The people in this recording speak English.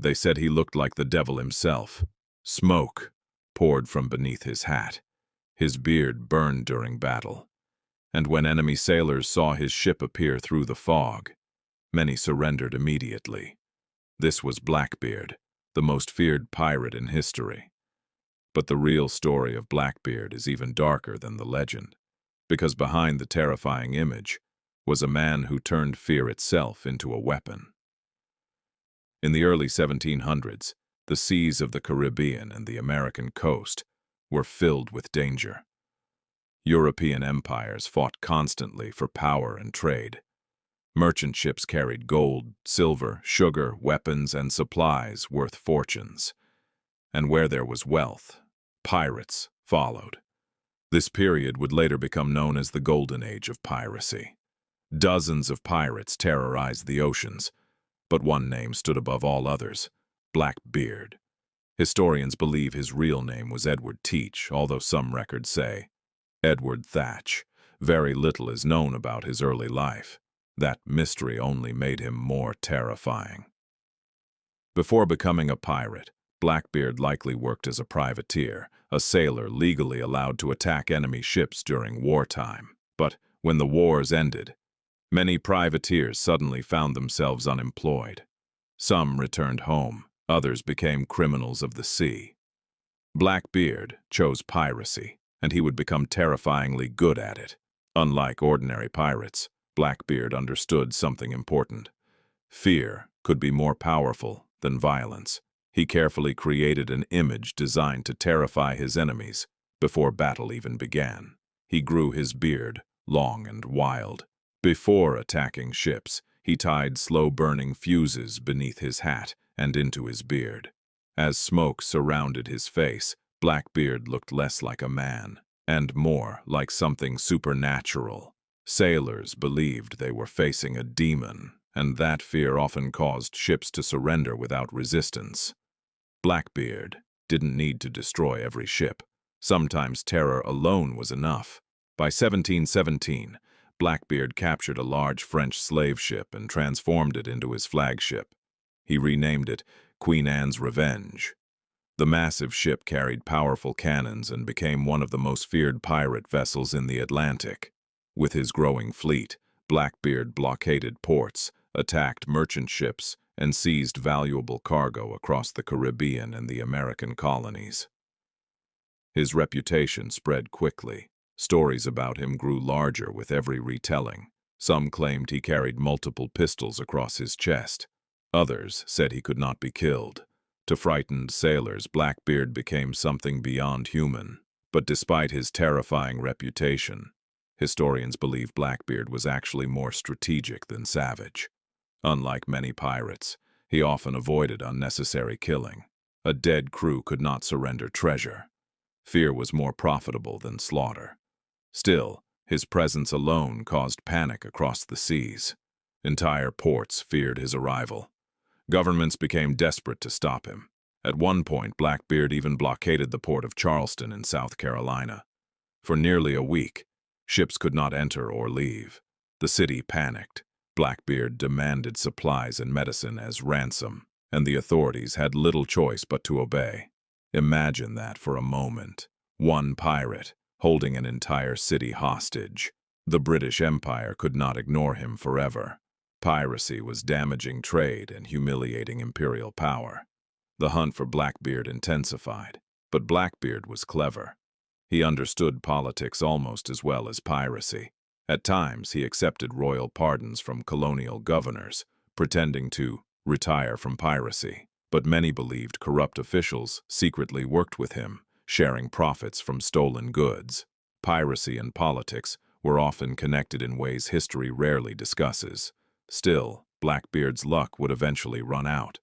They said he looked like the devil himself. Smoke poured from beneath his hat. His beard burned during battle. And when enemy sailors saw his ship appear through the fog, many surrendered immediately. This was Blackbeard, the most feared pirate in history. But the real story of Blackbeard is even darker than the legend, because behind the terrifying image was a man who turned fear itself into a weapon. In the early 1700s, the seas of the Caribbean and the American coast were filled with danger. European empires fought constantly for power and trade. Merchant ships carried gold, silver, sugar, weapons, and supplies worth fortunes. And where there was wealth, pirates followed. This period would later become known as the Golden Age of Piracy. Dozens of pirates terrorized the oceans, but one name stood above all others: Blackbeard. Historians believe his real name was Edward Teach, although some records say Edward Thatch. Very little is known about his early life. That mystery only made him more terrifying. Before becoming a pirate, Blackbeard likely worked as a privateer, a sailor legally allowed to attack enemy ships during wartime. But when the wars ended, many privateers suddenly found themselves unemployed. Some returned home, others became criminals of the sea. Blackbeard chose piracy, and he would become terrifyingly good at it. Unlike ordinary pirates, Blackbeard understood something important. Fear could be more powerful than violence. He carefully created an image designed to terrify his enemies before battle even began. He grew his beard long and wild. Before attacking ships, he tied slow-burning fuses beneath his hat and into his beard. As smoke surrounded his face, Blackbeard looked less like a man and more like something supernatural. Sailors believed they were facing a demon, and that fear often caused ships to surrender without resistance. Blackbeard didn't need to destroy every ship. Sometimes terror alone was enough. By 1717, Blackbeard captured a large French slave ship and transformed it into his flagship. He renamed it Queen Anne's Revenge. The massive ship carried powerful cannons and became one of the most feared pirate vessels in the Atlantic. With his growing fleet, Blackbeard blockaded ports, attacked merchant ships, and seized valuable cargo across the Caribbean and the American colonies. His reputation spread quickly. Stories about him grew larger with every retelling. Some claimed he carried multiple pistols across his chest. Others said he could not be killed. To frightened sailors, Blackbeard became something beyond human. But despite his terrifying reputation, historians believe Blackbeard was actually more strategic than savage. Unlike many pirates, he often avoided unnecessary killing. A dead crew could not surrender treasure. Fear was more profitable than slaughter. Still, his presence alone caused panic across the seas. Entire ports feared his arrival. Governments became desperate to stop him. At one point, Blackbeard even blockaded the port of Charleston in South Carolina. For nearly a week, ships could not enter or leave. The city panicked. Blackbeard demanded supplies and medicine as ransom, and the authorities had little choice but to obey. Imagine that for a moment. One pirate, holding an entire city hostage. The British Empire could not ignore him forever. Piracy was damaging trade and humiliating imperial power. The hunt for Blackbeard intensified, but Blackbeard was clever. He understood politics almost as well as piracy. At times, he accepted royal pardons from colonial governors, pretending to retire from piracy. But many believed corrupt officials secretly worked with him, sharing profits from stolen goods. Piracy and politics were often connected in ways history rarely discusses. Still, Blackbeard's luck would eventually run out.